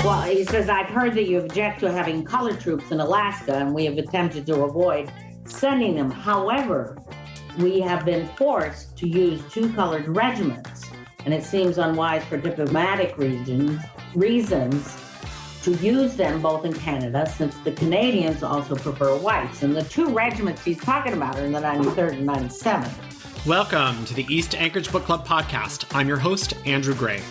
Well, he says, I've heard that you object to having colored troops in Alaska, and we have attempted to avoid sending them. However, we have been forced to use two colored regiments, and it seems unwise for diplomatic reasons to use them both in Canada, since the Canadians also prefer whites. And the two regiments he's talking about are in the 93rd and 97th. Welcome to the East Anchorage Book Club podcast. I'm your host, Andrew Gray.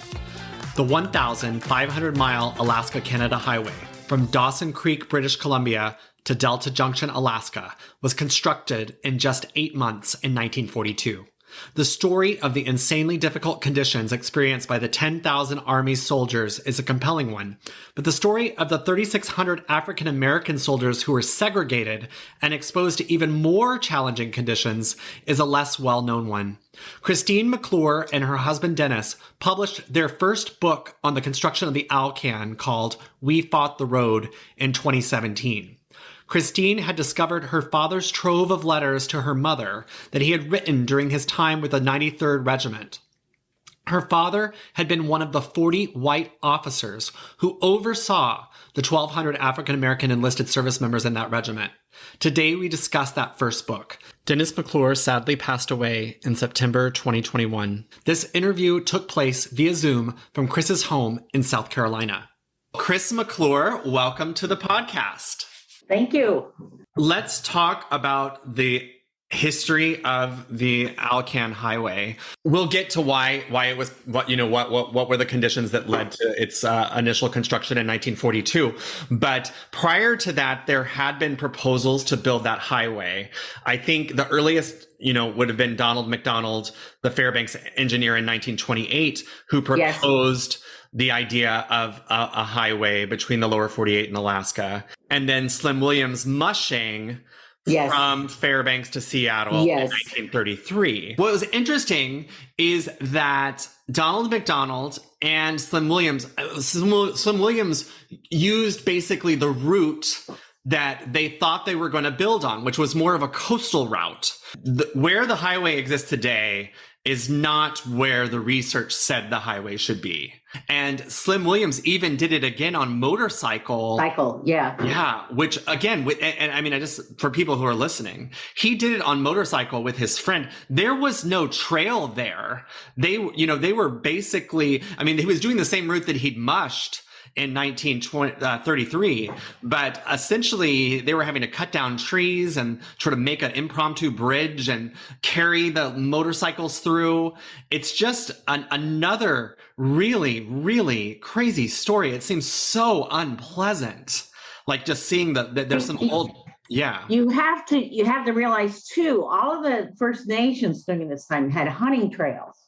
The 1,500-mile Alaska-Canada highway from Dawson Creek, British Columbia to Delta Junction, Alaska, was constructed in just 8 months in 1942. The story of the insanely difficult conditions experienced by the 10,000 Army soldiers is a compelling one, but the story of the 3,600 African American soldiers who were segregated and exposed to even more challenging conditions is a less well-known one. Christine McClure and her husband Dennis published their first book on the construction of the Alcan called We Fought the Road in 2017. Christine had discovered her father's trove of letters to her mother that he had written during his time with the 93rd Regiment. Her father had been one of the 40 white officers who oversaw the 1,200 African-American enlisted service members in that regiment. Today, we discuss that first book. Dennis McClure sadly passed away in September 2021. This interview took place via Zoom from Chris's home in South Carolina. Chris McClure, welcome to the podcast. Thank you. Let's talk about the history of the Alcan Highway. We'll get to why it was what were the conditions that led to its initial construction in 1942. But prior to that, there had been proposals to build that highway. I think the earliest would have been Donald McDonald, the Fairbanks engineer in 1928, who proposed the idea of a highway between the lower 48 and Alaska. And then Slim Williams mushing from Fairbanks to Seattle in 1933. What was interesting is that Donald McDonald and Slim Williams used basically the route that they thought they were going to build on, which was more of a coastal route. Where the highway exists today is not where the research said the highway should be. And Slim Williams even did it again on motorcycle. Yeah. Which again, for people who are listening, he did it on motorcycle with his friend. There was no trail there. They were basically, he was doing the same route that he'd mushed in 1933, but essentially they were having to cut down trees and sort of make an impromptu bridge and carry the motorcycles through. It's just another really, really crazy story. It seems so unpleasant. Like just seeing that there's some old, You have to realize too, all of the First Nations during this time had hunting trails.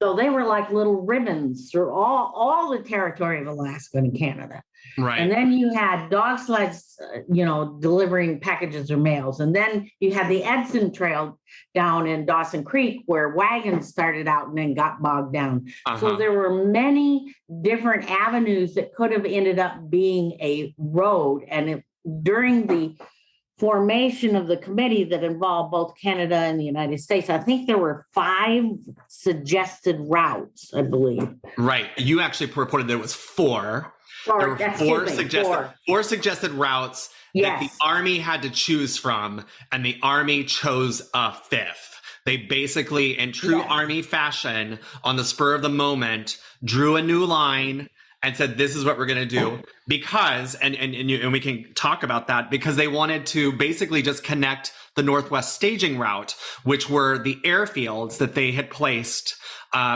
So they were like little ribbons through all the territory of Alaska and Canada. Right. And then you had dog sleds, delivering packages or mails. And then you had the Edson Trail down in Dawson Creek where wagons started out and then got bogged down. So there were many different avenues that could have ended up being a road. And during the formation of the committee that involved both Canada and the United States, I think there were 5 suggested routes, I believe. Right. You actually reported there was 4. There were 4 suggested routes that the Army had to choose from, and the Army chose a 5th. They basically, in true Army fashion, on the spur of the moment, drew a new line and said, this is what we're going to do, because, and we can talk about that, because they wanted to basically just connect the Northwest staging route, which were the airfields that they had placed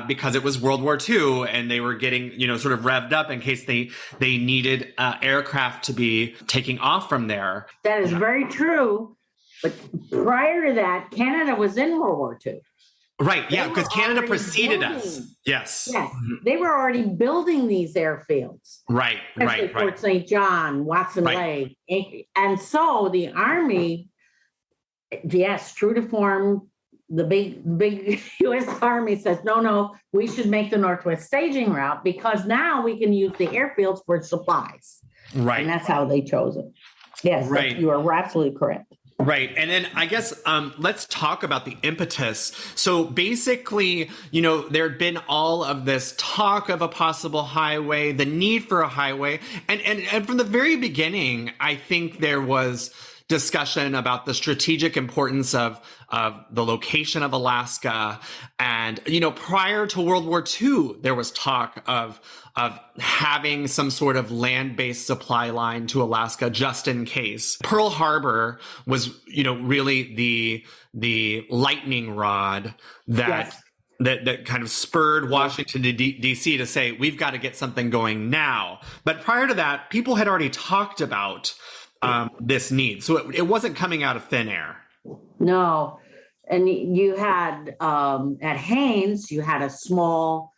because it was World War II and they were getting, sort of revved up in case they needed aircraft to be taking off from there. That is very true. But prior to that, Canada was in World War II. Right, because Canada preceded us. Yes. They were already building these airfields. Right. Fort St. John, Watson Lake. And so the Army, true to form, the big U.S. Army says, no, we should make the Northwest staging route because now we can use the airfields for supplies. Right. And that's how they chose it. Yes, you are absolutely correct. Right. And then I guess let's talk about the impetus. So basically, there had been all of this talk of a possible highway, the need for a highway. And from the very beginning, I think there was discussion about the strategic importance of the location of Alaska. And, prior to World War II, there was talk of having some sort of land-based supply line to Alaska just in case. Pearl Harbor was, really the lightning rod that Yes. that kind of spurred Washington D.C. to say, we've got to get something going now. But prior to that, people had already talked about this need. So it wasn't coming out of thin air. No. And you had, at Haines, you had a small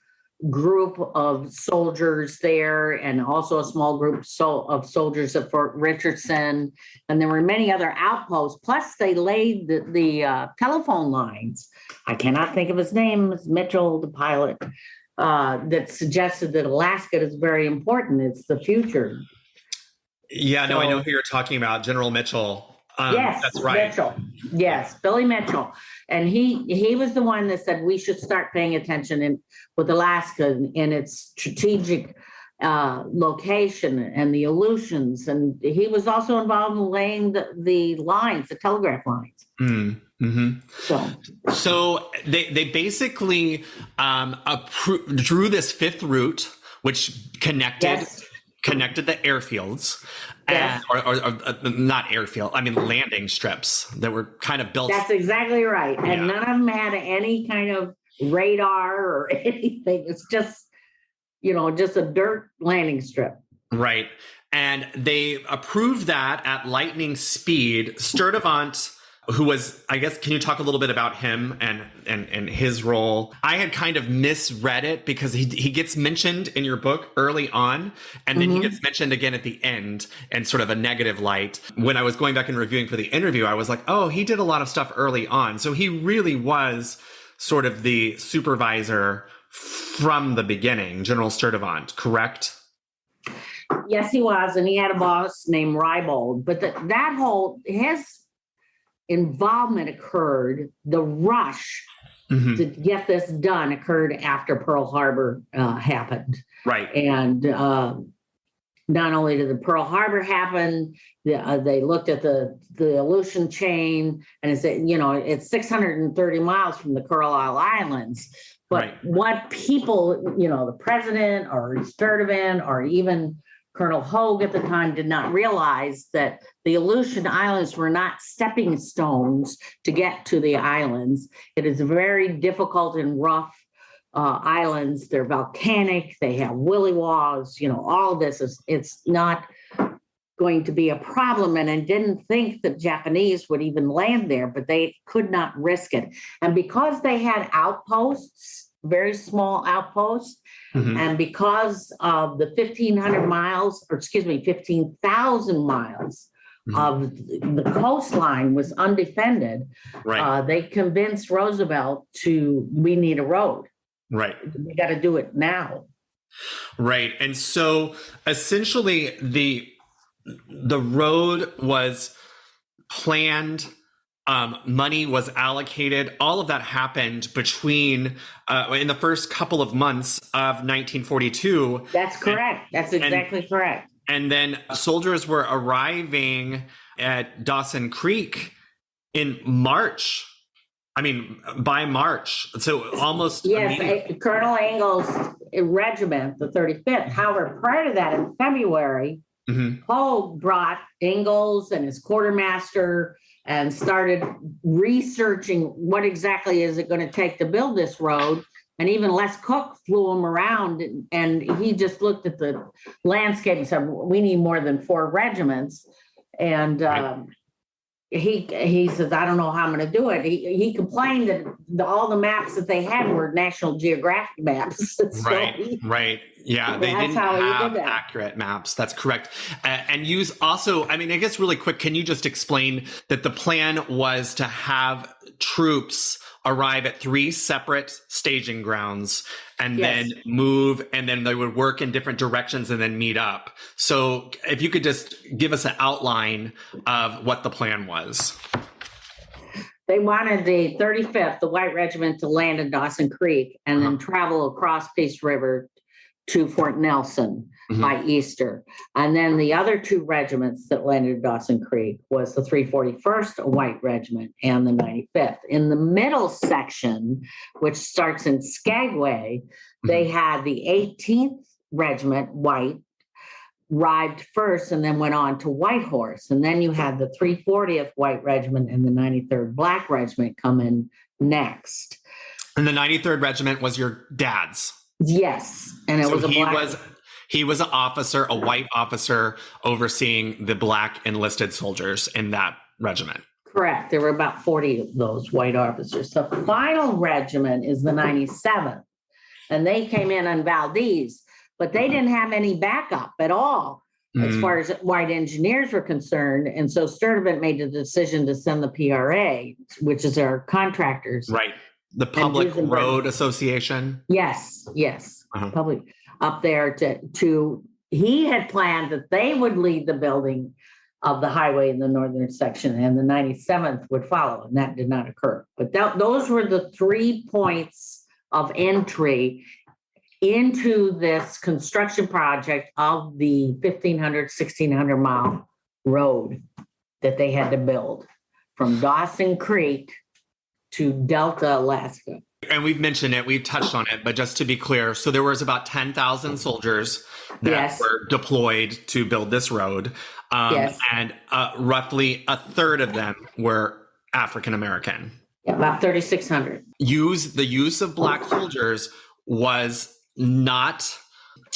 group of soldiers there, and also a small group of soldiers at Fort Richardson. And there were many other outposts. Plus, they laid the telephone lines. I cannot think of his name. It's Mitchell, the pilot, that suggested that Alaska is very important. It's the future. Yeah, no, I know who you're talking about, General Mitchell. Yes, that's right. Mitchell. Yes, Billy Mitchell. And he was the one that said we should start paying attention with Alaska in its strategic location and the Aleutians. And he was also involved in laying the lines, the telegraph lines. Mm-hmm. So they basically drew this fifth route, which connected the airfields. Yes. Not airfield, I mean landing strips that were kind of built. That's exactly right. And none of them had any kind of radar or anything. It's just, just a dirt landing strip. Right. And they approved that at lightning speed. Sturtevant, who was, I guess, can you talk a little bit about him and his role? I had kind of misread it because he gets mentioned in your book early on, and then he gets mentioned again at the end in sort of a negative light. When I was going back and reviewing for the interview, I was like, oh, he did a lot of stuff early on. So he really was sort of the supervisor from the beginning, General Sturtevant, correct? Yes, he was. And he had a boss named Rybold. But his involvement occurred, the rush to get this done occurred after Pearl Harbor happened. Right. And not only did the Pearl Harbor happen, they looked at the Aleutian chain and it said, it's 630 miles from the Carlisle Islands. But what people, the president or Sturtevant or even Colonel Hogue at the time did not realize that the Aleutian Islands were not stepping stones to get to the islands. It is very difficult and rough islands. They're volcanic. They have willy-waws. All of this it's not going to be a problem. And I didn't think the Japanese would even land there, but they could not risk it. And because they had outposts, very small outposts, and because of the 15,000 miles of the coastline was undefended, they convinced Roosevelt we need a road. Right. We got to do it now. Right. And so essentially the road was planned. Money was allocated. All of that happened between in the first couple of months of 1942. That's correct. That's exactly correct. And then soldiers were arriving at Dawson Creek in March. I mean, by March. So almost. Yes, Colonel Engel's regiment, the 35th. However, prior to that, in February, Poe brought Ingalls and his quartermaster and started researching what exactly is it going to take to build this road. And even Les Cook flew him around, and he just looked at the landscape and said, we need more than 4 regiments. And he says, I don't know how I'm going to do it. He complained that all the maps that they had were National Geographic maps. So right. Yeah, they didn't have accurate maps. That's correct. And use also, I mean, I guess really quick, can you just explain that the plan was to have troops arrive at 3 separate staging grounds and Yes. then move, and then they would work in different directions and then meet up. So if you could just give us an outline of what the plan was. They wanted the 35th, the White Regiment, to land in Dawson Creek and then travel across Peace River to Fort Nelson by Easter. And then the other 2 regiments that landed at Dawson Creek was the 341st White Regiment and the 95th. In the middle section, which starts in Skagway, they had the 18th Regiment White arrived first and then went on to Whitehorse. And then you had the 340th White Regiment and the 93rd Black Regiment come in next. And the 93rd Regiment was your dad's? Yes. And it was a black... He was an officer, a white officer, overseeing the black enlisted soldiers in that regiment. Correct. There were about 40 of those white officers. The final regiment is the 97th. And they came in on Valdez, but they didn't have any backup at all as far as white engineers were concerned. And so Sturtevant made the decision to send the PRA, which is our contractors. Right. The Public Road Association. Yes. Public up there to he had planned that they would lead the building of the highway in the northern section and the 97th would follow. And that did not occur. But those were the 3 points of entry into this construction project of the 1,1600 mile road that they had to build from Dawson Creek to Delta, Alaska. And we've mentioned it, we've touched on it, but just to be clear, so there was about 10,000 soldiers that were deployed to build this road. And roughly a third of them were African American. Yeah, about 3,600. The use of black soldiers was not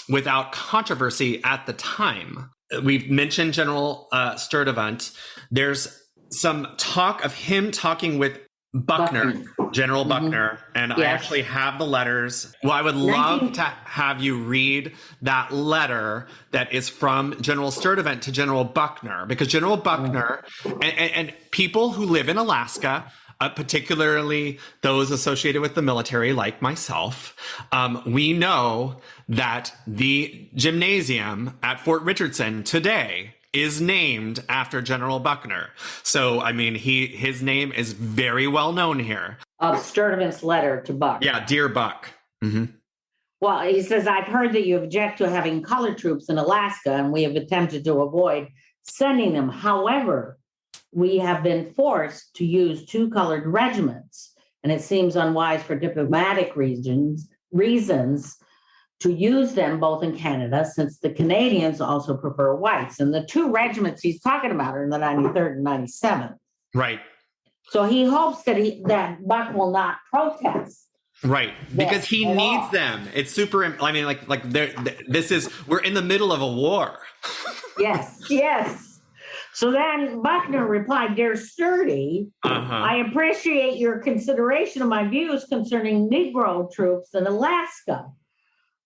without controversy at the time. We've mentioned General Sturtevant. There's some talk of him talking with Buckner. General Buckner, and I actually have the letters. Well, I would love to have you read that letter that is from General Sturtevant to General Buckner, because General Buckner and people who live in Alaska, particularly those associated with the military like myself, we know that the gymnasium at Fort Richardson today is named after General Buckner. So, I mean, his name is very well known here. Of Sturtevant's letter to Buck. Yeah, dear Buck. Well, he says, I've heard that you object to having colored troops in Alaska, and we have attempted to avoid sending them. However, we have been forced to use 2 colored regiments, and it seems unwise for diplomatic reasons to use them both in Canada, since the Canadians also prefer whites. And the 2 regiments he's talking about are the 93rd and 97th. Right. So he hopes that Buck will not protest. Right, because he needs them. It's super. I mean, we're in the middle of a war. Yes. So then Buckner replied, Dear Sturdy, I appreciate your consideration of my views concerning Negro troops in Alaska.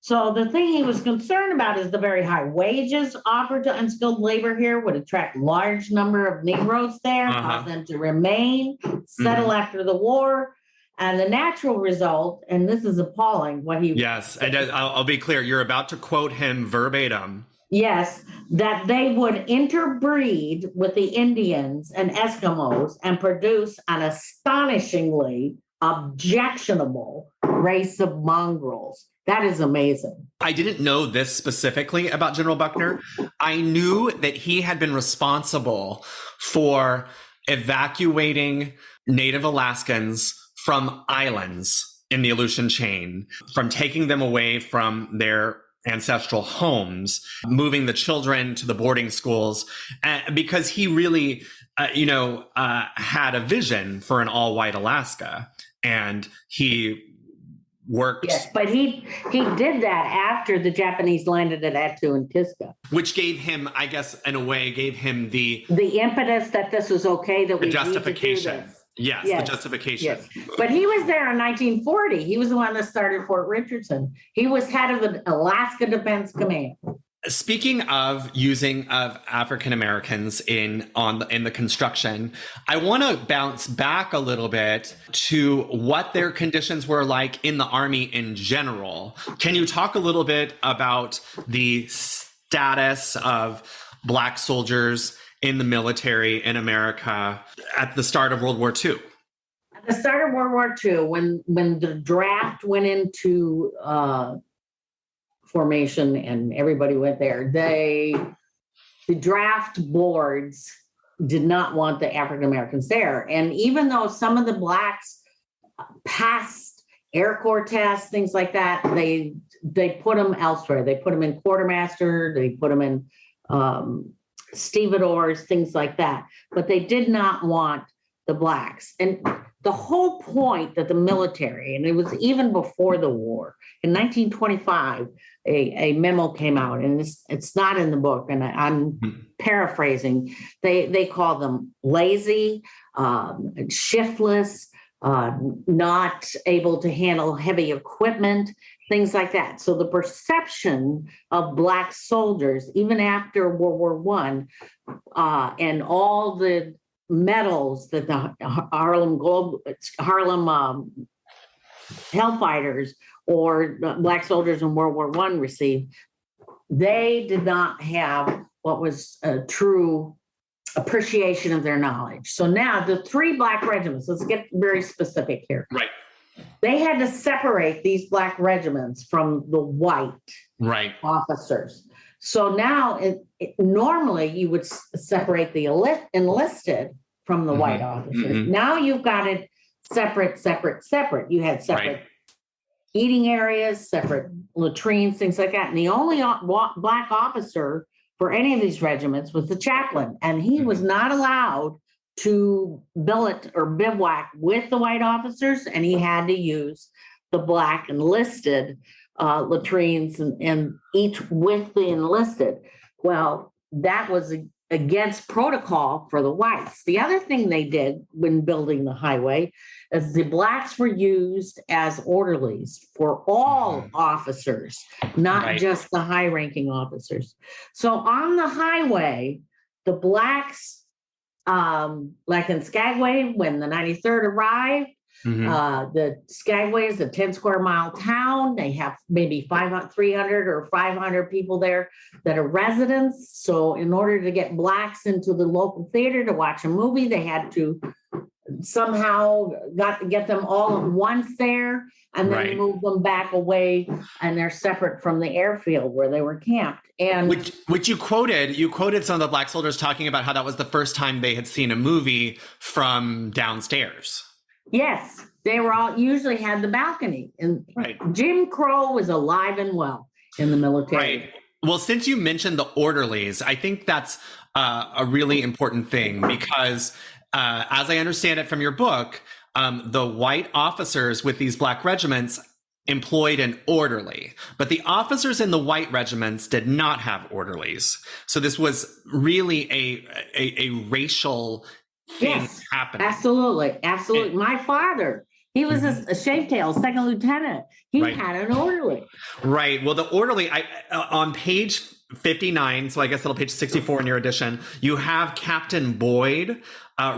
So the thing he was concerned about is the very high wages offered to unskilled labor here would attract large number of Negroes there, cause them to remain, settle after the war. And the natural result, and this is appalling, what he... Yes, and I'll be clear, you're about to quote him verbatim. Yes, that they would interbreed with the Indians and Eskimos and produce an astonishingly objectionable race of mongrels. That is amazing. I didn't know this specifically about General Buckner. I knew that he had been responsible for evacuating Native Alaskans from islands in the Aleutian chain, from taking them away from their ancestral homes, moving the children to the boarding schools, because he really, had a vision for an all-white Alaska, and he worked. Yes, but he did that after the Japanese landed at Attu and Kiska, which gave him, I guess, in a way, the impetus that this was okay, that we justification. Need to do this. Yes, the justification. Yes. But he was there in 1940. He was the one that started Fort Richardson. He was head of the Alaska Defense Command. Speaking of using of African Americans in the construction, I want to bounce back a little bit to what their conditions were like in the Army in general. Can you talk a little bit about the status of Black soldiers in the military in America at the start of World War II? At the start of World War II, when the draft went into formation and everybody went there, the draft boards did not want the African Americans there. And even though some of the Blacks passed Air Corps tests, things like that, they put them elsewhere. They put them in quartermaster, they put them in stevedores, things like that. But they did not want the Blacks. And the whole point that the military, and it was even before the war, in 1925, a memo came out, and it's not in the book, and I'm paraphrasing. They call them lazy, shiftless, not able to handle heavy equipment, things like that. So the perception of Black soldiers, even after World War I, and all the medals that the Harlem Hellfighters or Black soldiers in World War I received, they did not have what was a true appreciation of their knowledge. So now the 3 Black regiments, let's get very specific here. Right. They had to separate these Black regiments from the white officers. So now, normally you would separate the enlisted from the white officers. Now you've got it separate. You had separate eating areas, separate latrines, things like that. And the only Black officer for any of these regiments was the chaplain. And he was not allowed to billet or bivouac with the white officers, and he had to use the Black enlisted latrines and eat with the enlisted. Well, that was against protocol for the whites. The other thing they did when building the highway is the Blacks were used as orderlies for all officers, not just the high-ranking officers. So on the highway, the Blacks, like in Skagway, when the 93rd arrived, the Skagway is a 10 square mile town. They have maybe 300 or 500 people there that are residents. So in order to get Blacks into the local theater to watch a movie, they had to somehow get them all at once there and then move them back away, and they're separate from the airfield where they were camped. And which you quoted some of the Black soldiers talking about how that was the first time they had seen a movie from downstairs. Yes, they were all usually had the balcony, and Jim Crow was alive and well in the military. Right. Well, since you mentioned the orderlies, I think that's a really important thing because, as I understand it from your book, the white officers with these Black regiments employed an orderly, but the officers in the white regiments did not have orderlies. So this was really a racial thing happening. Absolutely. My father, he was a shavetail, second lieutenant. He had an orderly. Right. Well, the orderly, on page 59, so I guess that'll page 64 in your edition, you have Captain Boyd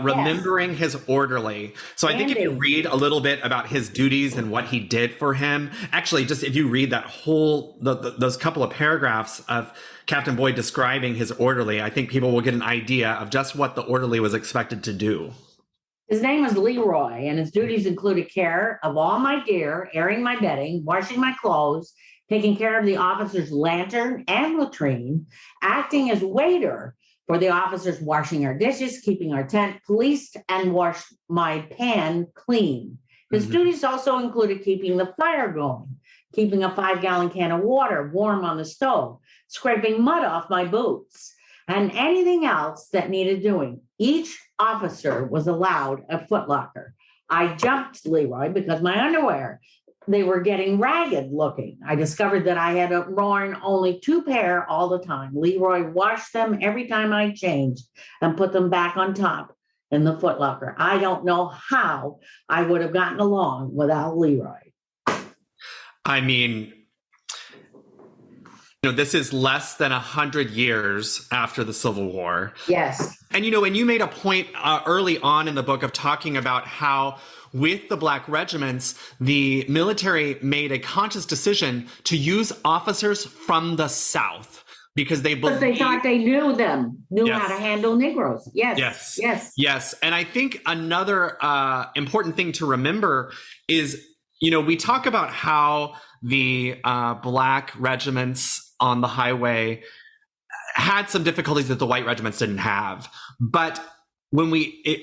remembering his orderly. So I think if you read a little bit about his duties and what he did for him, actually, just if you read that whole, those couple of paragraphs of Captain Boyd describing his orderly, I think people will get an idea of just what the orderly was expected to do. His name was Leroy, and his duties included care of all my gear, airing my bedding, washing my clothes, taking care of the officer's lantern and latrine, acting as waiter for the officers, washing our dishes, keeping our tent policed, and wash my pan clean. His duties also included keeping the fire going, keeping a 5-gallon can of water warm on the stove, scraping mud off my boots, and anything else that needed doing. Each officer was allowed a footlocker. I jumped Leroy because my underwear, they were getting ragged looking. I discovered that I had worn only 2 pair all the time. Leroy washed them every time I changed and put them back on top in the footlocker. I don't know how I would have gotten along without Leroy. I mean, This is less than 100 years after the Civil War. Yes. And, and you made a point early on in the book of talking about how with the Black regiments, the military made a conscious decision to use officers from the South because they thought they knew them, yes. how to handle Negroes. Yes. And I think another important thing to remember is, we talk about how the Black regiments on the highway had some difficulties that the white regiments didn't have. But when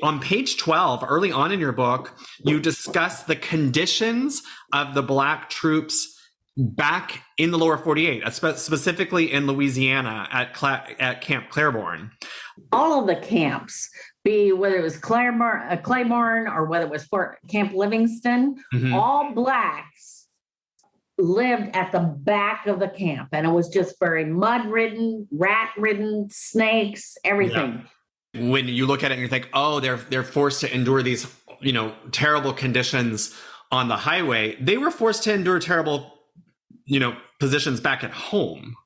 on page 12, early on in your book, you discuss the conditions of the Black troops back in the lower 48, specifically in Louisiana at Camp Claiborne. All of the camps, whether it was Claiborne or whether it was Fort Camp Livingston, all Blacks lived at the back of the camp, and it was just very mud-ridden, rat-ridden, snakes, everything. Yeah. When you look at it and you think, oh, they're forced to endure these, terrible conditions on the highway, they were forced to endure terrible, positions back at home.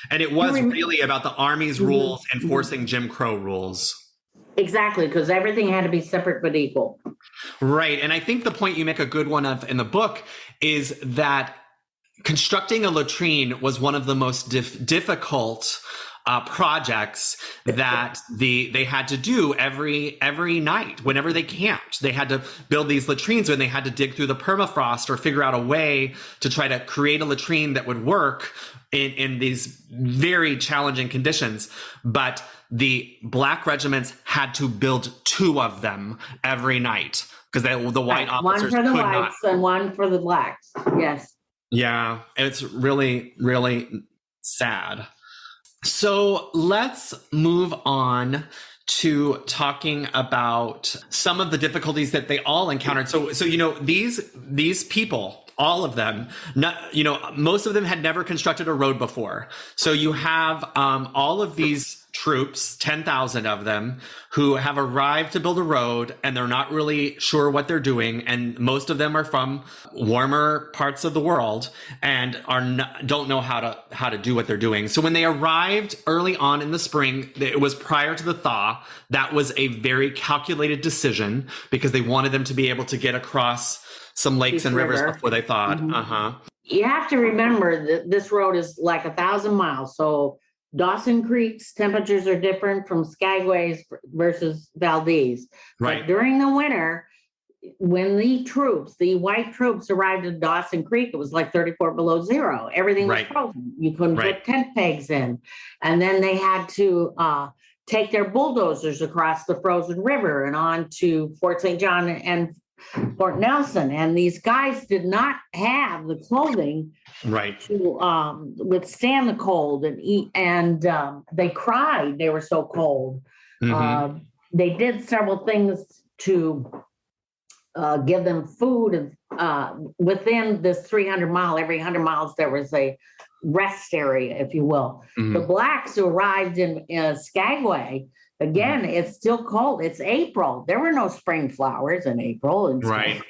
And it was really about the Army's rules enforcing Jim Crow rules. Exactly, because everything had to be separate but equal. Right. And I think the point you make a good one of in the book is that constructing a latrine was one of the most difficult projects that they had to do every night whenever they camped. They had to build these latrines and they had to dig through the permafrost or figure out a way to try to create a latrine that would work in these very challenging conditions. But the Black regiments had to build 2 of them every night because the white officers one for the could whites not. And one for the Blacks. Yes. Yeah, it's really, really sad. So let's move on to talking about some of the difficulties that they all encountered. So these people, all of them, most of them had never constructed a road before. So you have all of these troops, 10,000 of them, who have arrived to build a road, and they're not really sure what they're doing. And most of them are from warmer parts of the world and don't know how to do what they're doing. So when they arrived early on in the spring, it was prior to the thaw. That was a very calculated decision because they wanted them to be able to get across some lakes and rivers before they thawed. You have to remember that this road is like 1,000 miles. So Dawson Creek's temperatures are different from Skagway's versus Valdez. Right. But during the winter, when the white troops arrived at Dawson Creek, it was like 34 below zero. Everything was frozen. You couldn't put tent pegs in. And then they had to take their bulldozers across the frozen river and on to Fort St. John and Fort Nelson. And these guys did not have the clothing to withstand the cold and eat. And they cried. They were so cold. They did several things to give them food. And within this 300 mile, every 100 miles, there was a rest area, if you will. The Blacks who arrived in Skagway, again, it's still cold. It's April. There were no spring flowers in April. Right.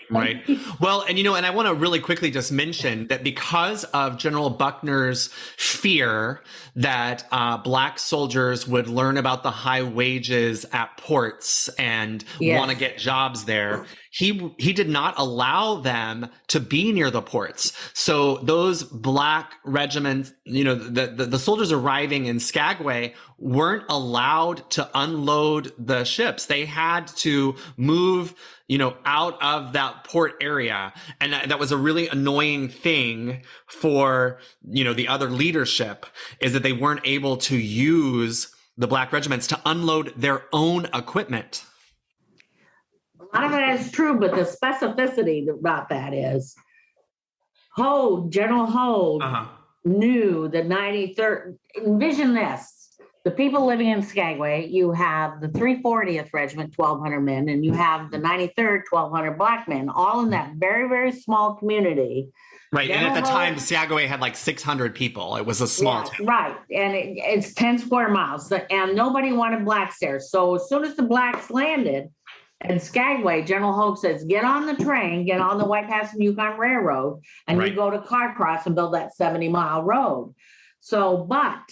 Well, and I want to really quickly just mention that because of General Buckner's fear that Black soldiers would learn about the high wages at ports and want to get jobs there, he did not allow them to be near the ports. So those Black regiments, the soldiers arriving in Skagway weren't allowed to unload the ships. They had to move, out of that port area. And that was a really annoying thing for, the other leadership, is that they weren't able to use the Black regiments to unload their own equipment. A lot of that is true, but the specificity about that is General Hogue knew the 93rd. Envision this. The people living in Skagway, you have the 340th Regiment, 1,200 men, and you have the 93rd, 1,200 Black men, all in that very, very small community. Right. And at the time, Skagway had like 600 people. It was a small town. Right. And it's 10 square miles. And nobody wanted Blacks there. So as soon as the Blacks landed in Skagway, General Hogue says, get on the train, get on the White Pass and Yukon Railroad, and you go to Carcross and build that 70-mile road. But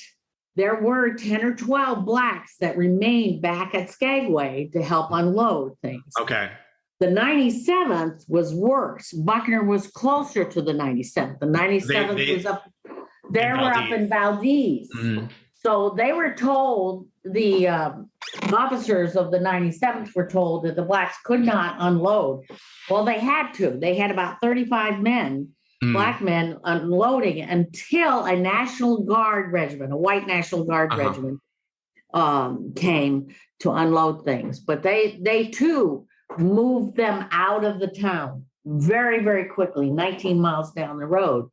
there were 10 or 12 blacks that remained back at Skagway to help unload things. Okay. The 97th was worse. Buckner was closer to the 97th. The 97th was up. They were up in Valdez. Mm-hmm. So they were told, the officers of the 97th were told that the blacks could not unload. Well, they had to. They had about 35 men, black men, unloading until a National Guard regiment, a white National Guard regiment, came to unload things. But they too moved them out of the town very, very quickly, 19 miles down the road.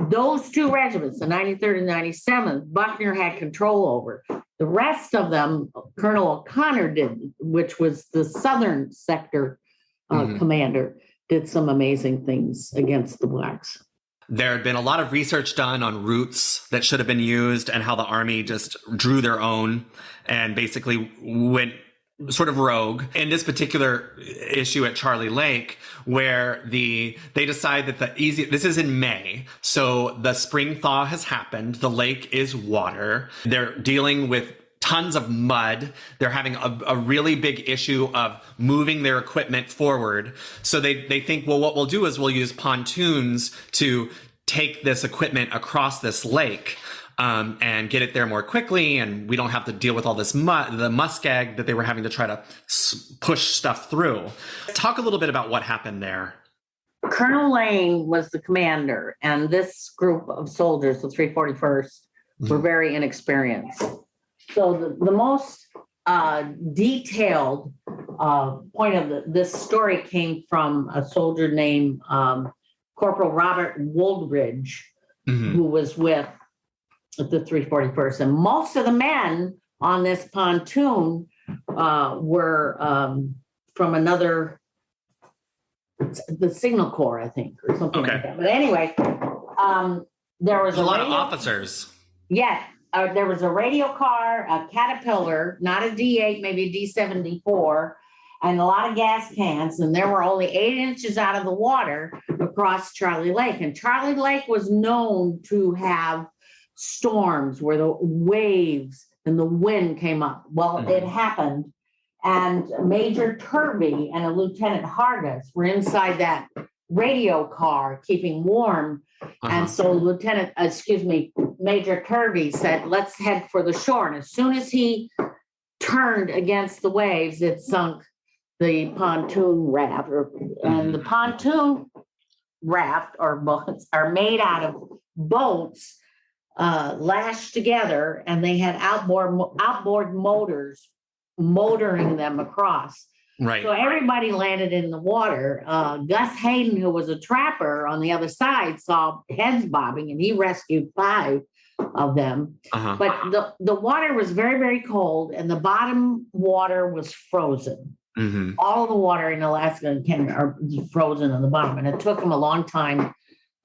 Those two regiments, the 93rd and 97th, Buckner had control over. The rest of them, Colonel O'Connor did, which was the southern sector commander, did some amazing things against the blacks. There had been a lot of research done on routes that should have been used and how the Army just drew their own and basically went sort of rogue in this particular issue at Charlie Lake, where they decide that this is in May. So the spring thaw has happened. The lake is water. They're dealing with tons of mud. They're having a really big issue of moving their equipment forward. So they think, well, what we'll do is we'll use pontoons to take this equipment across this lake. And get it there more quickly, and we don't have to deal with all this mud, the muskeg that they were having to try to push stuff through. Talk a little bit about what happened there. Colonel Lane was the commander, and this group of soldiers, the 341st, were very inexperienced. So the most detailed point of this story came from a soldier named Corporal Robert Woldridge, who was with the 341st. And most of the men on this pontoon were from the Signal Corps, I think, or something like that. But anyway, there was a lot of officers. Yeah, there was a radio car, a Caterpillar, not a D8, maybe a D74, and a lot of gas cans. And there were only 8 inches out of the water across Charlie Lake. And Charlie Lake was known to have storms where the waves and the wind came up. Well, it happened. And Major Turvey and a Lieutenant Hargis were inside that radio car keeping warm. And so Major Turvey said, let's head for the shore. And as soon as he turned against the waves, it sunk the pontoon raft. And the pontoon raft or boats are made out of boats lashed together, and they had outboard motors motoring them across. Right. So everybody landed in the water. Gus Hayden, who was a trapper on the other side, saw heads bobbing, and he rescued 5 of them. But the water was very, very cold, and the bottom water was frozen. All the water in Alaska and Canada are frozen on the bottom, and it took them a long time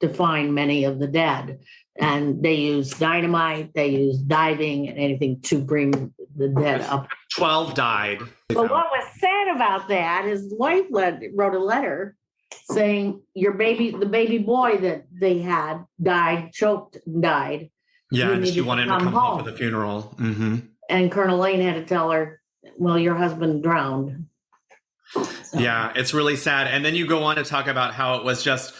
to find many of the dead. And they used dynamite, they used diving and anything to bring the dead up. 12 died. But what was sad about that is the wife wrote a letter saying the baby boy that they had died, choked and died. Yeah, and she wanted to come home for the funeral. And Colonel Lane had to tell her, well, your husband drowned. So. Yeah, it's really sad. And then you go on to talk about how it was just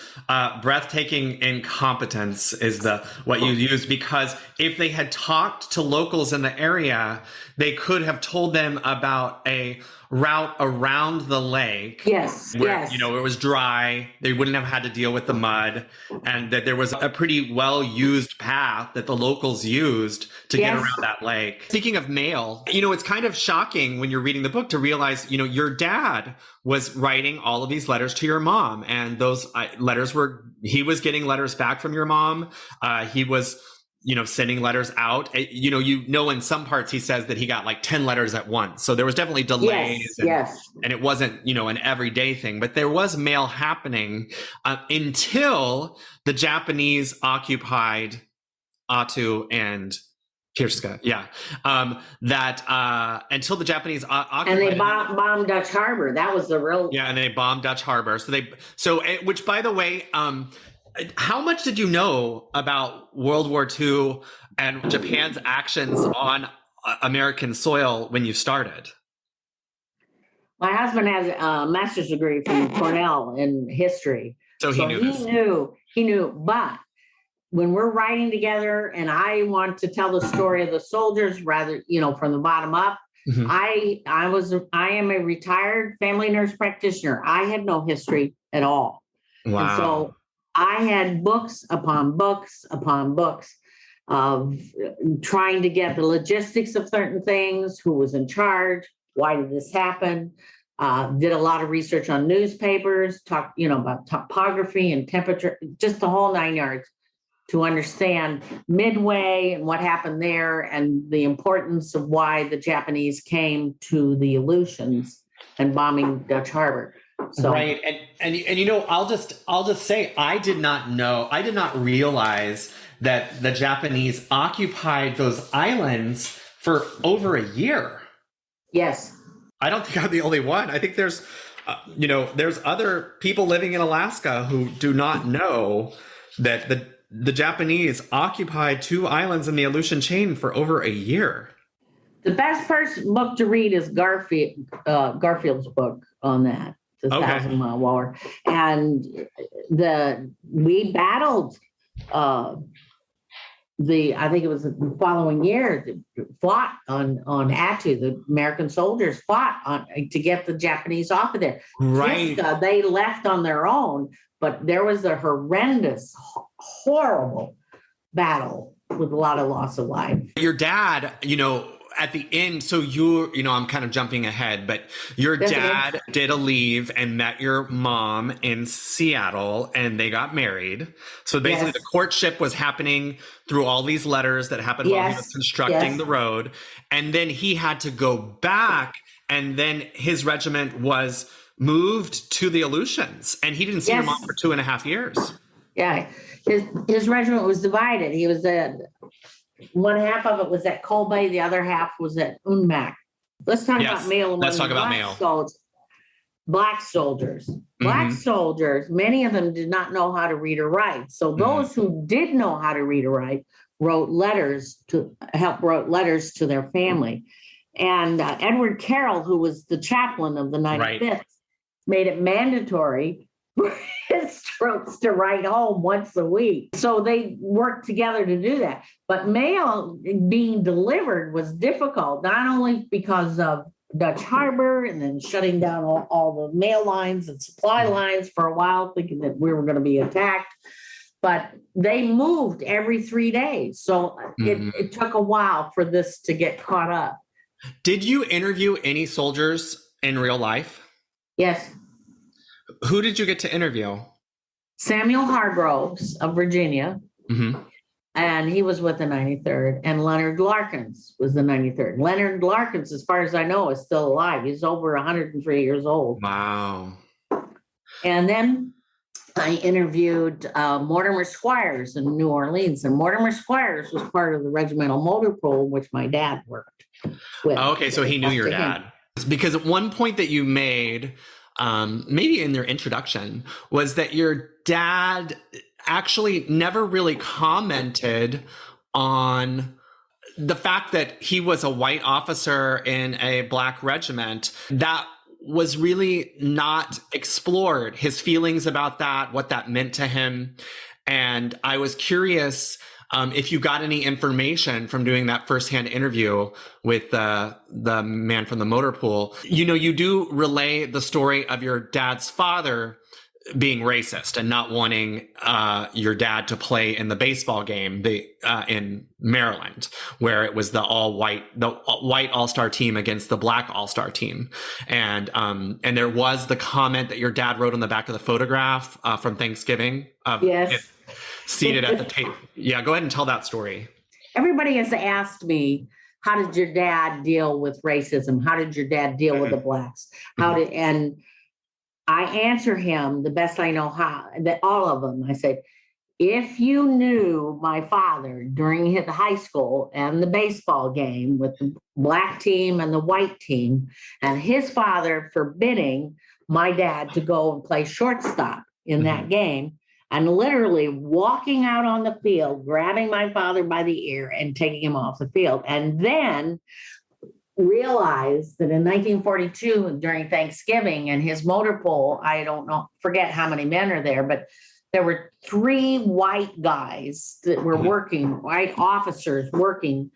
breathtaking incompetence is what you used, because if they had talked to locals in the area, they could have told them about a route around the lake. Yes. Where, it was dry. They wouldn't have had to deal with the mud, and that there was a pretty well-used path that the locals used to get around that lake. Speaking of mail, it's kind of shocking when you're reading the book to realize, your dad was writing all of these letters to your mom, and those letters he was getting letters back from your mom. He was sending letters out. In some parts he says that he got like 10 letters at once. So there was definitely delays. And it wasn't, an everyday thing, but there was mail happening until the Japanese occupied Attu and Kirska. Yeah. Until the Japanese occupied. And they bombed Dutch Harbor. That was the real. Yeah. And they bombed Dutch Harbor. Which by the way, How much did you know about World War II and Japan's actions on American soil when you started? My husband has a master's degree from Cornell in history. So he So knew this. he knew, but when we're writing together and I want to tell the story of the soldiers rather, from the bottom up, Mhm. I am a retired family nurse practitioner. I had no history at all. Wow. And so I had books upon books upon books of trying to get the logistics of certain things, who was in charge, why did this happen? Did a lot of research on newspapers, talk, about topography and temperature, just the whole 9 yards to understand Midway and what happened there and the importance of why the Japanese came to the Aleutians and bombing Dutch Harbor. So, right. And I'll just say, I did not realize that the Japanese occupied those islands for over a year. yes. I don't think I'm the only one. I think there's other people living in Alaska who do not know that the Japanese occupied 2 islands in the Aleutian chain for over a year. The best book to read is Garfield's book on that, The 1,000-Mile War. And we battled I think it was the following year, fought on Attu. The American soldiers fought to get the Japanese off of there. Right. They left on their own, but there was a horrendous, horrible battle with a lot of loss of life. Your dad, at the end, so I'm kind of jumping ahead, but your dad did a leave and met your mom in Seattle and they got married. So basically the courtship was happening through all these letters that happened while he was constructing the road. And then he had to go back, and then his regiment was moved to the Aleutians, and he didn't see your mom for 2.5 years. Yeah. His regiment was divided. He was one half of it was at Colby, the other half was at Unmac. Let's talk about mail. Let's talk about mail. Black soldiers. Mm-hmm. Black soldiers, many of them did not know how to read or write. So those who did know how to read or write wrote letters to their family. And Edward Carroll, who was the chaplain of the 95th, made it mandatory for his troops to write home once a week. So they worked together to do that. But mail being delivered was difficult, not only because of Dutch Harbor and then shutting down all the mail lines and supply lines for a while, thinking that we were going to be attacked, but they moved every 3 days. So it took a while for this to get caught up. Did you interview any soldiers in real life? Yes. Who did you get to interview? Samuel Hargroves of Virginia. Mm-hmm. And he was with the 93rd. And Leonard Larkins was the 93rd. Leonard Larkins, as far as I know, is still alive. He's over 103 years old. Wow. And then I interviewed Mortimer Squires in New Orleans. And Mortimer Squires was part of the regimental motor pool, which my dad worked with. Okay, so he knew your dad. Because at one point that you made, maybe in their introduction, was that your dad actually never really commented on the fact that he was a white officer in a Black regiment. That was really not explored, his feelings about that, what that meant to him. And I was curious if you got any information from doing that firsthand interview with the man from the motor pool. You do relay the story of your dad's father being racist and not wanting your dad to play in the baseball game in Maryland, where it was the white all-star team against the Black all-star team. And there was the comment that your dad wrote on the back of the photograph from Thanksgiving. Yes. Seated at the table. Yeah, go ahead and tell that story. Everybody has asked me, how did your dad deal with racism? How did your dad deal with the Blacks? And I answer him the best I know how, that all of them. I said, if you knew my father during his high school and the baseball game with the Black team and the white team, and his father forbidding my dad to go and play shortstop in that game, and literally walking out on the field, grabbing my father by the ear and taking him off the field. And then realized that in 1942, during Thanksgiving and his motor pool, I don't know, forget how many men are there, but there were 3 white guys that were working, white officers working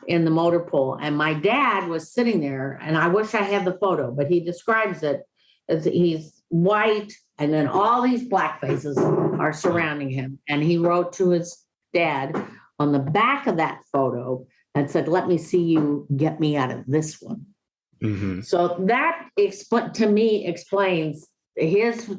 in the motor pool. And my dad was sitting there, and I wish I had the photo, but he describes it as he's white, and then all these black faces are surrounding him. And he wrote to his dad on the back of that photo and said, "Let me see you get me out of this one." Mm-hmm. So that to me explains his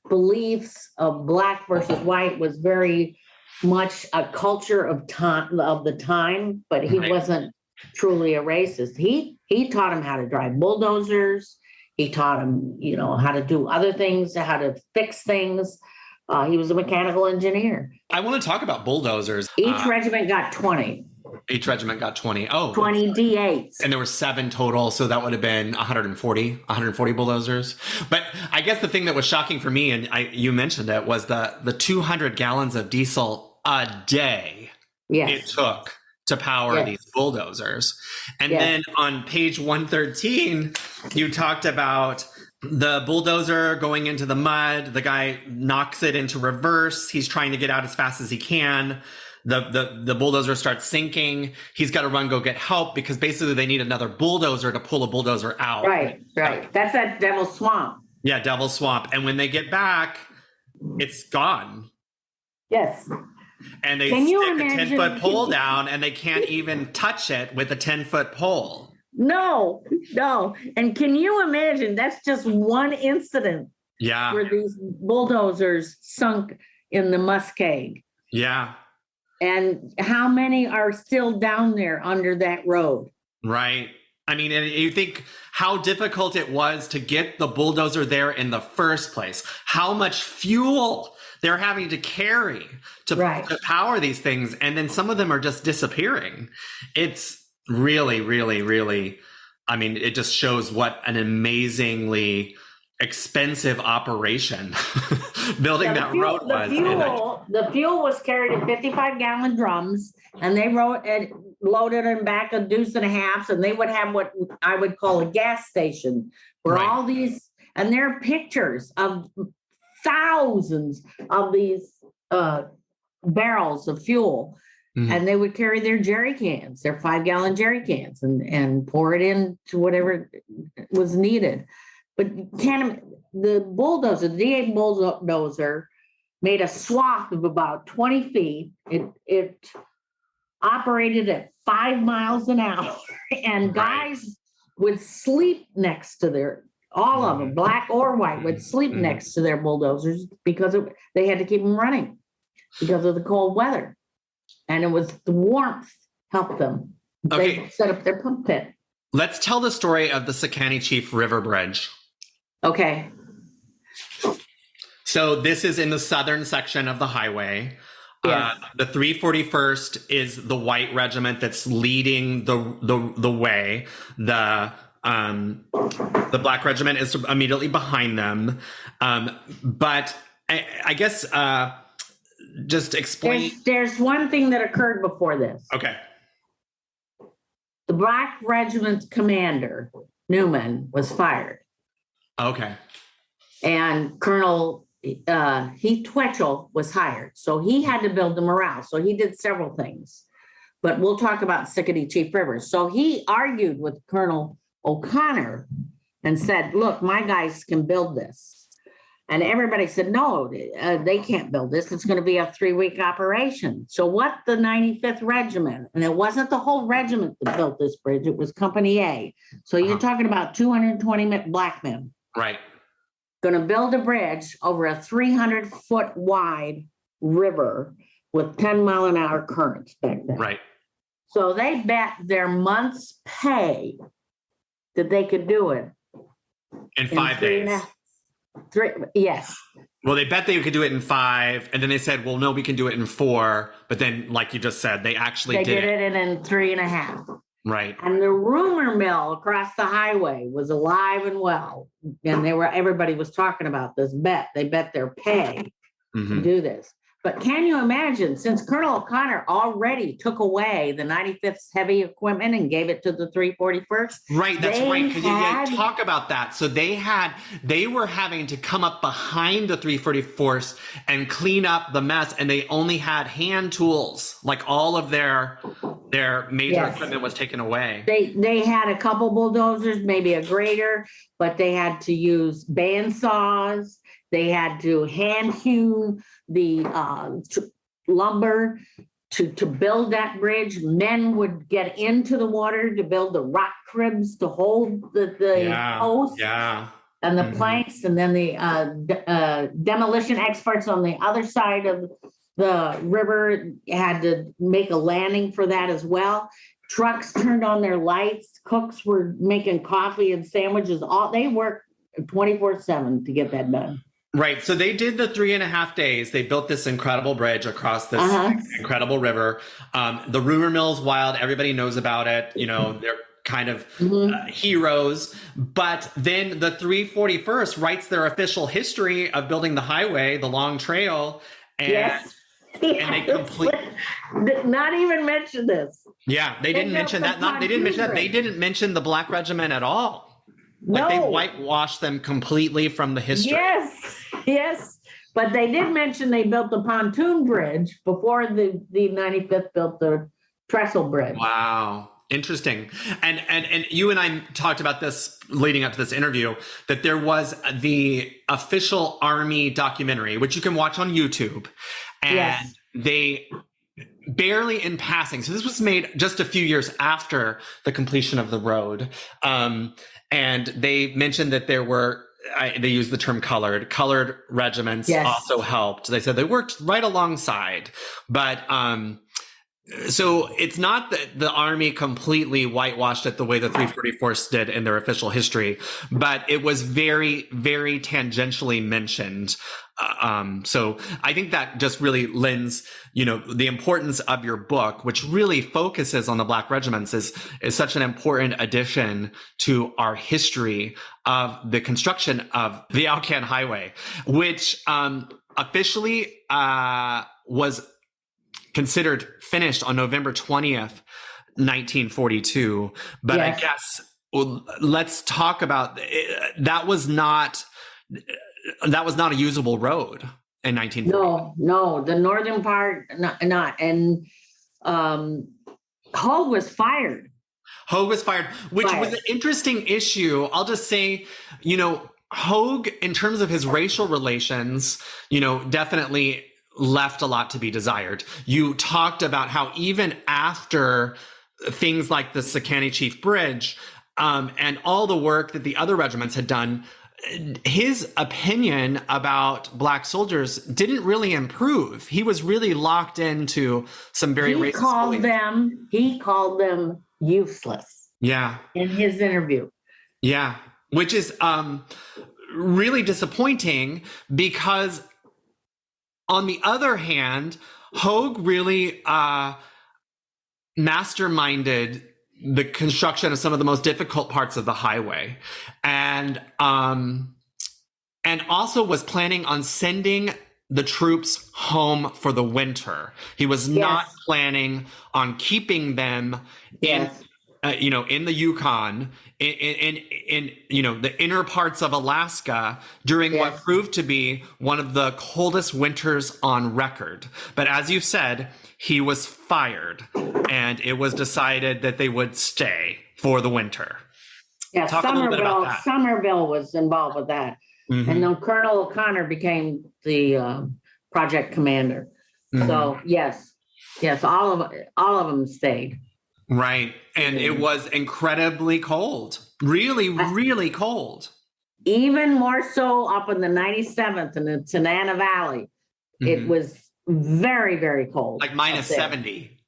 beliefs of black versus white was very much a culture of the time, but he wasn't truly a racist. He taught him how to drive bulldozers. He taught him, how to do other things, how to fix things. He was a mechanical engineer. I want to talk about bulldozers. Each regiment got 20. Each regiment got 20. Oh, 20 D8s. And there were 7 total, so that would have been 140 bulldozers. But I guess the thing that was shocking for me, and you mentioned it, was the 200 gallons of diesel a day it took to power these bulldozers. And then on page 113, you talked about the bulldozer going into the mud. The guy knocks it into reverse. He's trying to get out as fast as he can. The bulldozer starts sinking. He's got to run, go get help, because basically they need another bulldozer to pull a bulldozer out. Right. That's that Devil's Swamp. Yeah, Devil's Swamp. And when they get back, it's gone. Yes. And they stick a 10-foot pole down, and they can't even touch it with a 10-foot pole. No. And can you imagine, that's just one incident where these bulldozers sunk in the Muskeg. Yeah. And how many are still down there under that road? Right. I mean, and you think how difficult it was to get the bulldozer there in the first place, how much fuel they're having to carry to power these things. And then some of them are just disappearing. It's really, really, really, I mean, it just shows what an amazingly expensive operation building that road was. The fuel was carried in 55-gallon drums, and they loaded in back of deuce and a halves, and they would have what I would call a gas station where all these, and there are pictures of thousands of these barrels of fuel. Mm-hmm. And they would carry their jerry cans, their 5-gallon jerry cans, and pour it into whatever was needed. But the bulldozer, the D8 bulldozer, made a swath of about 20 feet. It operated at 5 miles an hour, and guys would sleep next to all of them, black or white, would sleep next to their bulldozers because they had to keep them running because of the cold weather. And it was the warmth helped them. They set up their pump pit. Let's tell the story of the Secani Chief River Bridge. Okay. So this is in the southern section of the highway. Yes. The 341st is the white regiment that's leading the way. The black regiment is immediately behind them. But I guess just explain. There's one thing that occurred before this. Okay. The black regiment's commander, Newman, was fired. Okay. And Colonel Heath Twetchell was hired. So he had to build the morale. So he did several things. But we'll talk about Secretary Chief Rivers. So he argued with Colonel O'Connor and said, look, my guys can build this. And everybody said, no, they can't build this. It's going to be a 3-week operation. So what the 95th Regiment, and it wasn't the whole regiment that built this bridge, it was Company A. So you're talking about 220 black men. Right. Going to build a bridge over a 300-foot wide river with 10-mile-an-hour currents back then. Right. So they bet their month's pay that they could do it in 5 days. Yes. Well, they bet they could do it in 5, and then they said, well, no, we can do it in 4. But then, like you just said, they actually did it in 3.5. Right. And the rumor mill across the highway was alive and well. And everybody was talking about this bet. They bet their pay to do this. But can you imagine, since Colonel O'Connor already took away the 95th heavy equipment and gave it to the 341st? Right, that's right. Because you talk about that. So they were having to come up behind the 341st and clean up the mess, and they only had hand tools. Like all of their major equipment was taken away. They had a couple bulldozers, maybe a grader, but they had to use band saws. They had to hand hew the lumber to build that bridge. Men would get into the water to build the rock cribs to hold the posts and the planks. And then the demolition experts on the other side of the river had to make a landing for that as well. Trucks turned on their lights. Cooks were making coffee and sandwiches. They worked 24/7 to get that done. Right. So they did the 3.5 days. They built this incredible bridge across this incredible river. The rumor mill is wild. Everybody knows about it. You know, they're kind of heroes. But then the 341st writes their official history of building the highway, the long trail. And and they completely not even mention this. Yeah, they didn't mention that. They didn't mention that. They didn't mention the Black Regiment at all. Like they whitewashed them completely from the history. Yes. But they did mention they built the pontoon bridge before the 95th built the trestle bridge. Wow. Interesting. And you and I talked about this leading up to this interview, that there was the official Army documentary, which you can watch on YouTube. And they barely in passing. So this was made just a few years after the completion of the road. And they mentioned that there were, they used the term colored regiments also helped. They said they worked right alongside, but, so it's not that the Army completely whitewashed it the way the 341st did in their official history, but it was very, very tangentially mentioned. So I think that just really lends, the importance of your book, which really focuses on the Black regiments, is such an important addition to our history of the construction of the Alcan Highway, which officially was considered finished on November 20th, 1942. But I guess let's talk about that was not a usable road in 1940. No, the northern part not. And Hogue was fired. Which was an interesting issue. I'll just say, Hogue, in terms of his racial relations, definitely left a lot to be desired. You talked about how even after things like the Sakani Chief Bridge and all the work that the other regiments had done, his opinion about Black soldiers didn't really improve. He was really locked into some very racist beliefs. He called them useless. Yeah. In his interview. Yeah. Which is really disappointing, because on the other hand, Hogue really masterminded the construction of some of the most difficult parts of the highway, and also was planning on sending the troops home for the winter. He was not planning on keeping them in the Yukon, in the inner parts of Alaska during what proved to be one of the coldest winters on record. But as you said, he was fired, and it was decided that they would stay for the winter. Yeah, Talk a little bit about that. Somerville was involved with that. Mm-hmm. And then Colonel O'Connor became the project commander. Mm-hmm. So yes, all of them stayed. Right. And it was incredibly cold, really, really cold. Even more so up in the 97th in the Tanana Valley. Mm-hmm. It was very, very cold. Like minus 70.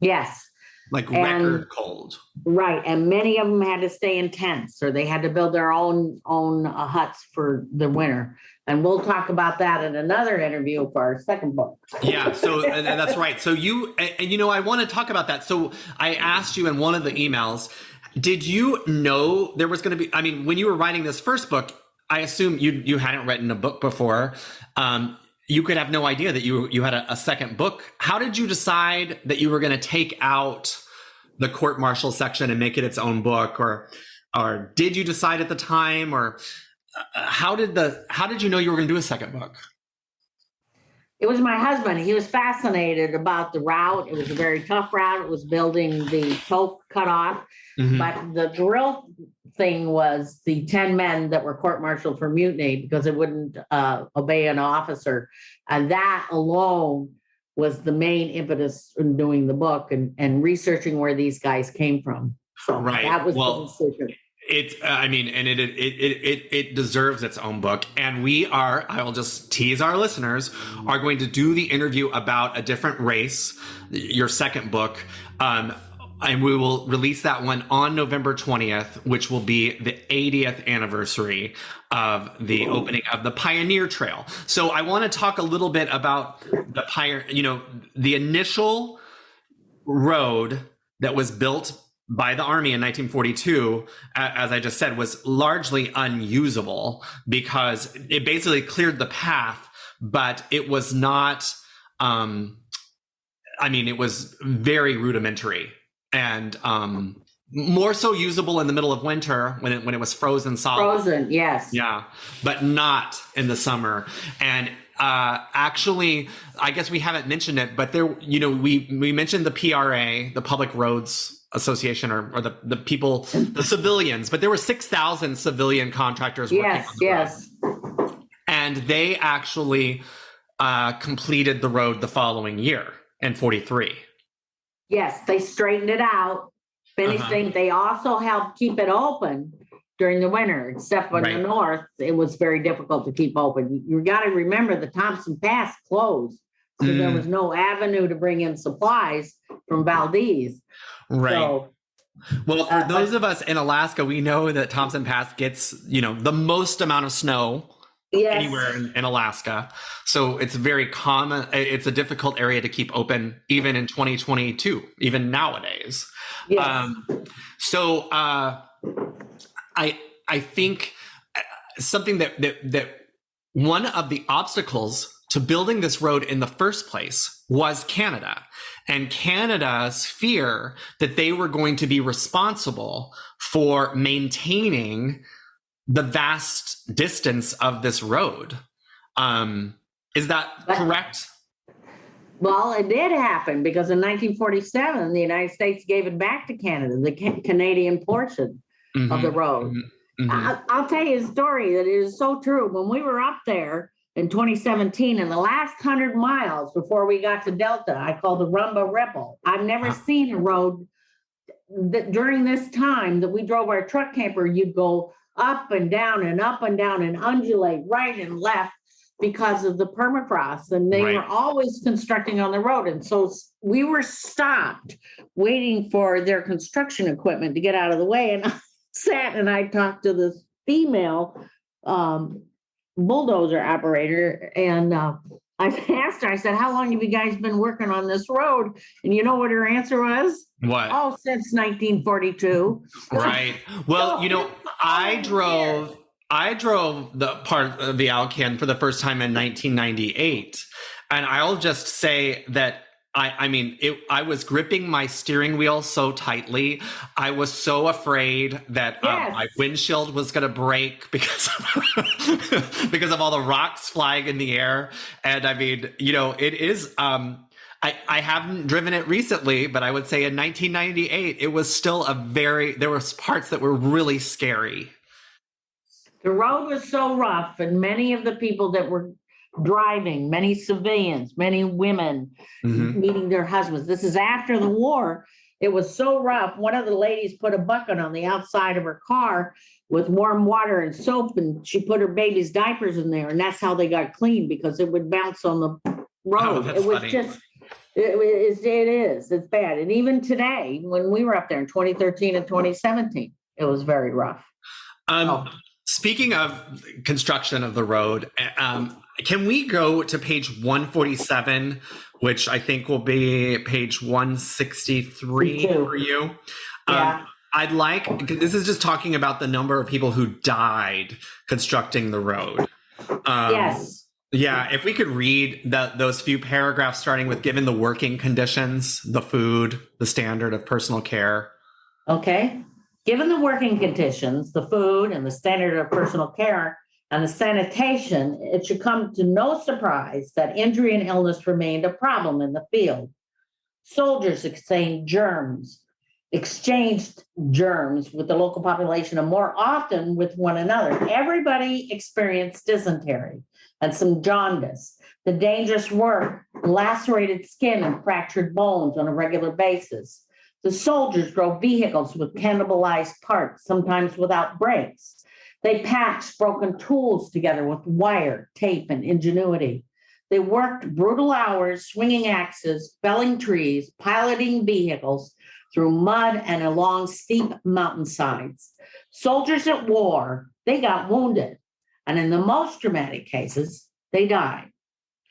Yes. Like record cold. Right. And many of them had to stay in tents, or they had to build their own huts for the winter. And we'll talk about that in another interview for our second book. Yeah, so that's right. So I want to talk about that. So I asked you in one of the emails, did you know there was going to be, when you were writing this first book, I assume you hadn't written a book before. you could have no idea that you had a second book. How did you decide that you were going to take out the court martial section and make it its own book, or did you decide at the time, or how did you know you were going to do a second book? It was my husband. He was fascinated about the route. It was a very tough route. It was building the toe cutoff. Mm-hmm. But the real thing was the 10 men that were court-martialed for mutiny because they wouldn't obey an officer. And that alone was the main impetus in doing the book and researching where these guys came from. So right. That was the decision. It deserves its own book. And I will just tease our listeners, are going to do the interview about a different race, your second book. And we will release that one on November 20th, which will be the 80th anniversary of the opening of the Pioneer Trail. So I want to talk a little bit about the initial road that was built by the Army in 1942, as I just said, was largely unusable because it basically cleared the path, but it was not, it was very rudimentary. And more so usable in the middle of winter when it was frozen solid. Frozen, yes. Yeah, but not in the summer. And actually, I guess we haven't mentioned it, but there, we mentioned the PRA, the Public Roads Association, or the people, the civilians, but there were 6,000 civilian contractors working on the road. And they actually completed the road the following year in 43. Yes, they straightened it out, finished things. They also helped keep it open during the winter, except for the north, it was very difficult to keep open. You got to remember the Thompson Pass closed, so there was no avenue to bring in supplies from Valdez. Right. So, well, for those of us in Alaska, we know that Thompson Pass gets, the most amount of snow anywhere in Alaska. So it's very common. It's a difficult area to keep open, even in 2022, even nowadays. Yes. I think something that one of the obstacles to building this road in the first place was Canada, and Canada's fear that they were going to be responsible for maintaining the vast distance of this road. Is that correct? Well, it did happen because in 1947, the United States gave it back to Canada, the Canadian portion of the road. I'll tell you a story that is so true. When we were up there in 2017, in the last 100 miles before we got to Delta, I call the Rumba Ripple. I've never seen a road that during this time that we drove our truck camper, you'd go up and down and up and down and undulate right and left because of the permafrost. And they were always constructing on the road. And so we were stopped waiting for their construction equipment to get out of the way. And I sat and I talked to this female bulldozer operator. And I asked her, I said, how long have you guys been working on this road? And you know what her answer was? What? Oh, since 1942. Right. Well, I drove the part of the Alcan for the first time in 1998. And I'll just say that I was gripping my steering wheel so tightly. I was so afraid that my windshield was going to break because of all the rocks flying in the air. And it is, I haven't driven it recently, but I would say in 1998, it was still there was parts that were really scary. The road was so rough, and many of the people that were driving, many civilians, many women meeting their husbands. This is after the war. It was so rough. One of the ladies put a bucket on the outside of her car with warm water and soap, and she put her baby's diapers in there, and that's how they got clean, because it would bounce on the road. It was funny. It's bad. And even today, when we were up there in 2013 and 2017, it was very rough. Speaking of construction of the road, can we go to page 147, which I think will be page 163 for you? Yeah. This is just talking about the number of people who died constructing the road. Yes. Yeah, if we could read those few paragraphs starting with given the working conditions, the food, the standard of personal care. Okay. Given the working conditions, the food and the standard of personal care and the sanitation, it should come to no surprise that injury and illness remained a problem in the field. Soldiers exchanged germs with the local population and more often with one another. Everybody experienced dysentery and some jaundice. The dangerous work lacerated skin and fractured bones on a regular basis. The soldiers drove vehicles with cannibalized parts, sometimes without brakes. They patched broken tools together with wire, tape, and ingenuity. They worked brutal hours, swinging axes, felling trees, piloting vehicles through mud and along steep mountainsides. Soldiers at war, they got wounded. And in the most dramatic cases, they died.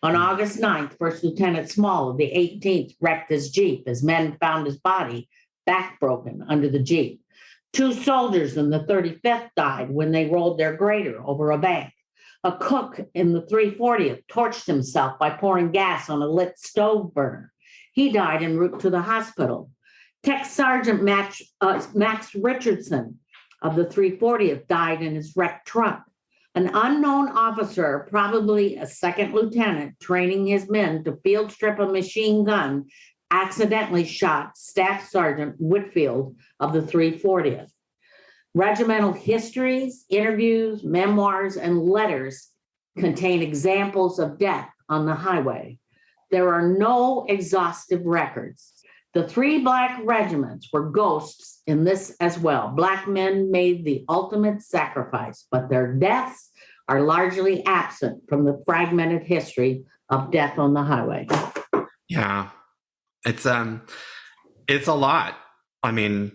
On August 9th, First Lieutenant Small of the 18th wrecked his Jeep as men found his body back broken under the Jeep. 2 soldiers in the 35th died when they rolled their grader over a bank. A cook in the 340th torched himself by pouring gas on a lit stove burner. He died en route to the hospital. Tech Sergeant Max Richardson of the 340th died in his wrecked truck. An unknown officer, probably a second lieutenant, training his men to field strip a machine gun, accidentally shot Staff Sergeant Whitfield of the 340th. Regimental histories, interviews, memoirs, and letters contain examples of death on the highway. There are no exhaustive records. The 3 black regiments were ghosts in this as well. Black men made the ultimate sacrifice, but their deaths are largely absent from the fragmented history of death on the highway. Yeah, it's a lot. I mean,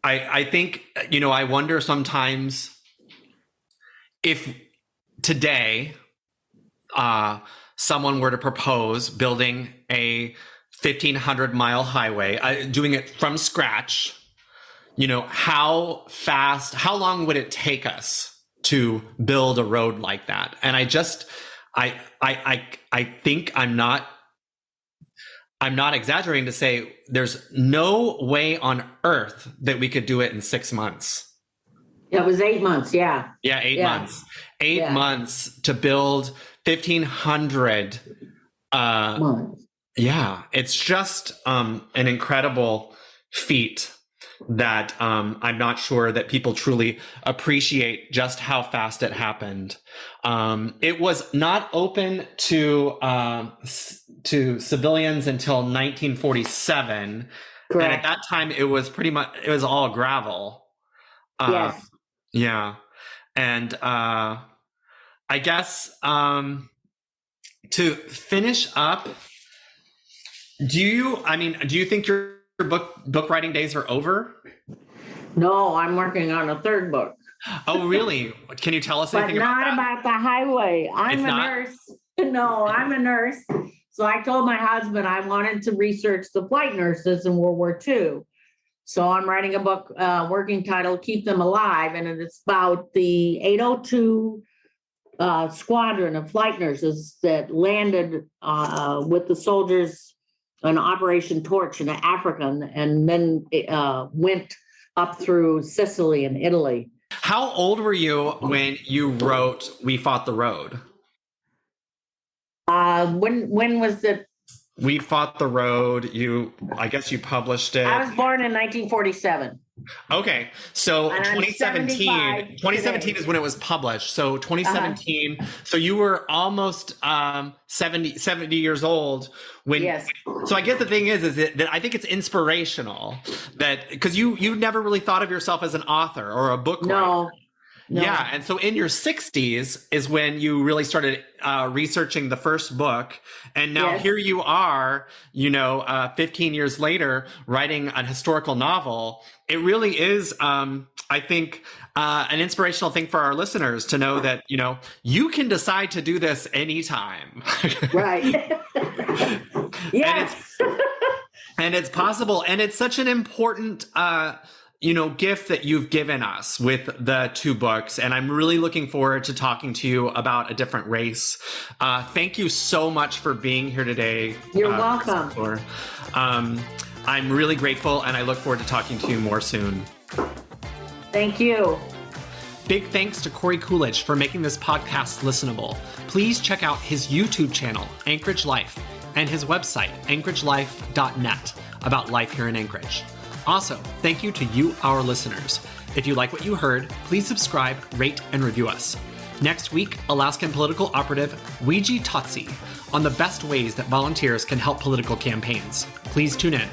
I think, I wonder sometimes if today someone were to propose building a 1,500-mile highway, doing it from scratch, how long would it take us to build a road like that? And I think I'm not exaggerating to say there's no way on earth that we could do it in 6 months. It was 8 months. Yeah. Yeah. 8 months, 8 months to build 1,500 months. Yeah. It's just an incredible feat that I'm not sure that people truly appreciate just how fast it happened. It was not open to civilians until 1947. Correct. And at that time, it was all gravel. Yes. Yeah. And I guess to finish up, do you think your book writing days are over? No, I'm working on a 3rd book. Oh, really? Can you tell us anything about that? But not about the highway. I'm a nurse. No, I'm a nurse. So I told my husband I wanted to research the flight nurses in World War II. So I'm writing a book, working title, Keep Them Alive. And it's about the 802 squadron of flight nurses that landed with the soldiers on Operation Torch in Africa and then went up through Sicily and Italy. How old were you when you wrote We Fought the Road? When was it? We Fought the Road. I guess you published it. I was born in 1947. Okay. So 2017 is when it was published. So 2017. So you were almost 70 years old when. Yes. So I guess the thing is that I think it's inspirational that because you never really thought of yourself as an author or a book writer. No. Yeah. And so in your 60s is when you really started researching the first book. And now here you are, 15 years later, writing an historical novel. It really is, I think, an inspirational thing for our listeners to know that, you can decide to do this anytime. Right. Yes. And it's possible. And it's such an important gift that you've given us with the 2 books. And I'm really looking forward to talking to you about a different race. Thank you so much for being here today. You're welcome. McClure. I'm really grateful, and I look forward to talking to you more soon. Thank you. Big thanks to Corey Coolidge for making this podcast listenable. Please check out his YouTube channel, Anchorage Life, and his website, anchoragelife.net, about life here in Anchorage. Also, thank you to you, our listeners. If you like what you heard, please subscribe, rate, and review us. Next week, Alaskan political operative Weiji Totsi on the best ways that volunteers can help political campaigns. Please tune in.